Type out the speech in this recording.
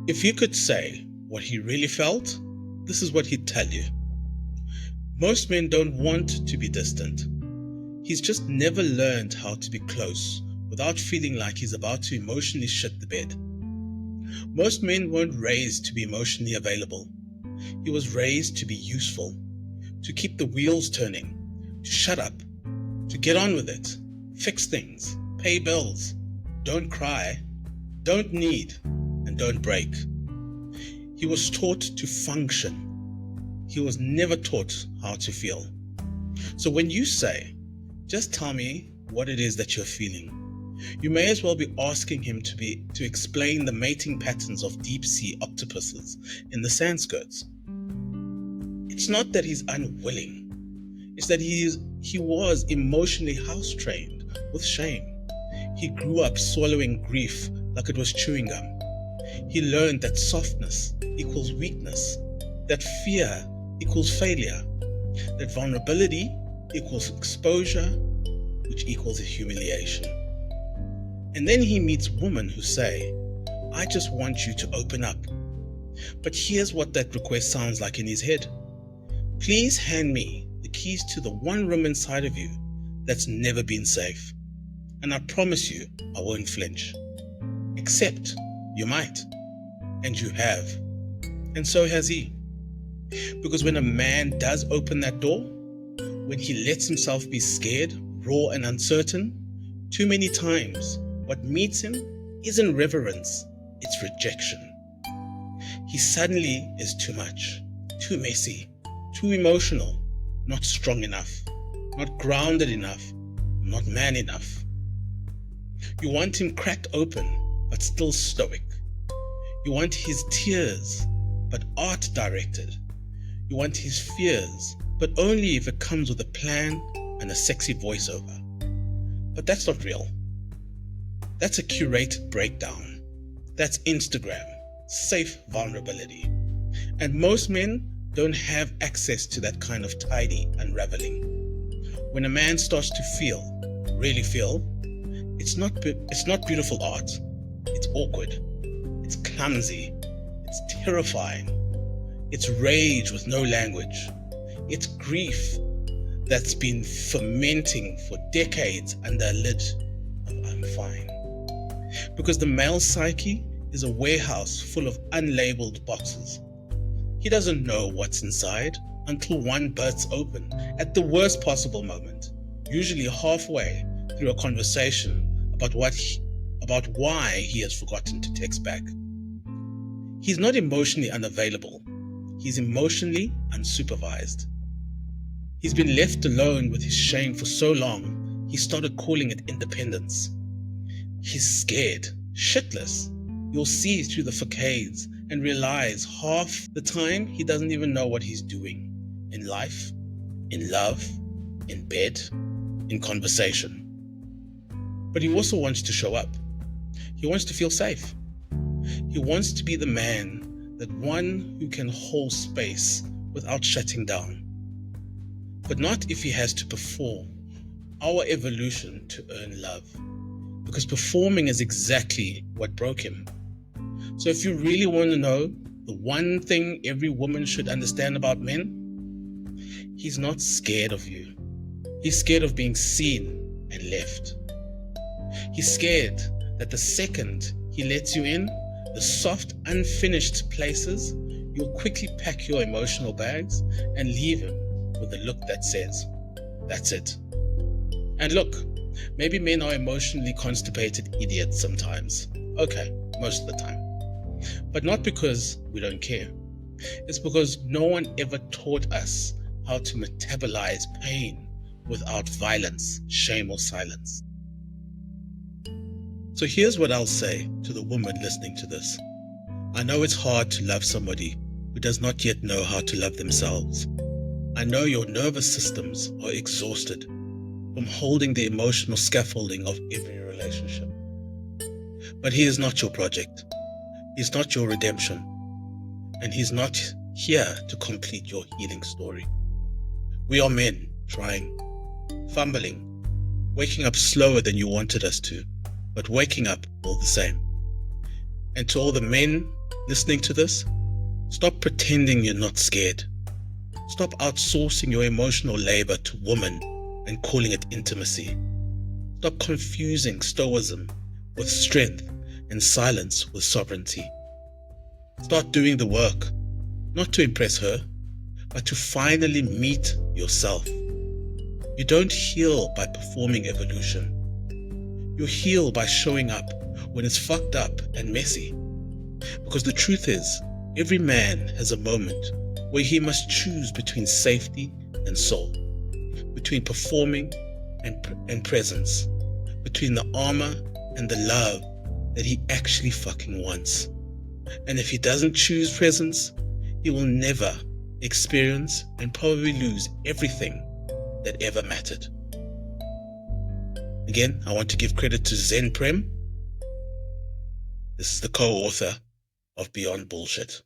If you could say what he really felt, this is what he'd tell you. Most men don't want to be distant. He's just never learned how to be close without feeling like he's about to emotionally shit the bed. Most men weren't raised to be emotionally available. He was raised to be useful, to keep the wheels turning, to shut up, to get on with it, fix things, pay bills, don't cry, don't need, and don't break. He was taught to function. He was never taught how to feel. So when you say, just tell me what it is that you're feeling, you may as well be asking him to explain the mating patterns of deep-sea octopuses in the sand skirts. It's not that he's unwilling. It's that he was emotionally house-trained with shame. He grew up swallowing grief like it was chewing gum. He learned that softness equals weakness, that fear equals failure, that vulnerability equals exposure, which equals humiliation. And then he meets women who say, I just want you to open up. But here's what that request sounds like in his head. Please hand me the keys to the one room inside of you that's never been safe. And I promise you, I won't flinch. Except you might. And you have. And so has he. Because when a man does open that door, when he lets himself be scared, raw and uncertain, too many times, what meets him isn't reverence, it's rejection. He suddenly is too much, too messy, too emotional, not strong enough, not grounded enough, not man enough. You want him cracked open, but still stoic. You want his tears, but art directed. You want his fears, but only if it comes with a plan and a sexy voiceover. But that's not real. That's a curated breakdown. That's Instagram, safe vulnerability. And most men don't have access to that kind of tidy unraveling. When a man starts to feel, really feel, it's not beautiful art. It's awkward. It's clumsy. It's terrifying. It's rage with no language. It's grief that's been fermenting for decades under a lid of I'm fine. Because the male psyche is a warehouse full of unlabeled boxes. He doesn't know what's inside until one bursts open at the worst possible moment, usually halfway through a conversation about why he has forgotten to text back. He's not emotionally unavailable. He's emotionally unsupervised. He's been left alone with his shame for so long, he started calling it independence. He's scared, shitless. You'll see through the facades and realize half the time he doesn't even know what he's doing in life, in love, in bed, in conversation. But he also wants to show up. He wants to feel safe. He wants to be the man, that one who can hold space without shutting down. But not if he has to perform. Our evolution to earn love. Because performing is exactly what broke him. So if you really want to know the one thing every woman should understand about men, he's not scared of you. He's scared of being seen and left. He's scared that the second he lets you in, the soft, unfinished places, you'll quickly pack your emotional bags and leave him with a look that says, that's it. And look, maybe men are emotionally constipated idiots sometimes. Okay, most of the time. But not because we don't care. It's because no one ever taught us how to metabolize pain without violence, shame, or silence. So here's what I'll say to the woman listening to this. I know it's hard to love somebody who does not yet know how to love themselves. I know your nervous systems are exhausted from holding the emotional scaffolding of every relationship. But he is not your project. He's not your redemption. And he's not here to complete your healing story. We are men trying, fumbling, waking up slower than you wanted us to, but waking up all the same. And to all the men listening to this, stop pretending you're not scared. Stop outsourcing your emotional labor to women and calling it intimacy. Stop confusing stoicism with strength and silence with sovereignty. Start doing the work, not to impress her, but to finally meet yourself. You don't heal by performing evolution. You heal by showing up when it's fucked up and messy. Because the truth is, every man has a moment where he must choose between safety and soul, between performing and presence, between the armor and the love that he actually fucking wants. And if he doesn't choose presence, he will never experience and probably lose everything that ever mattered. Again, I want to give credit to Zen Prem. This is the co-author of Beyond Bullshit.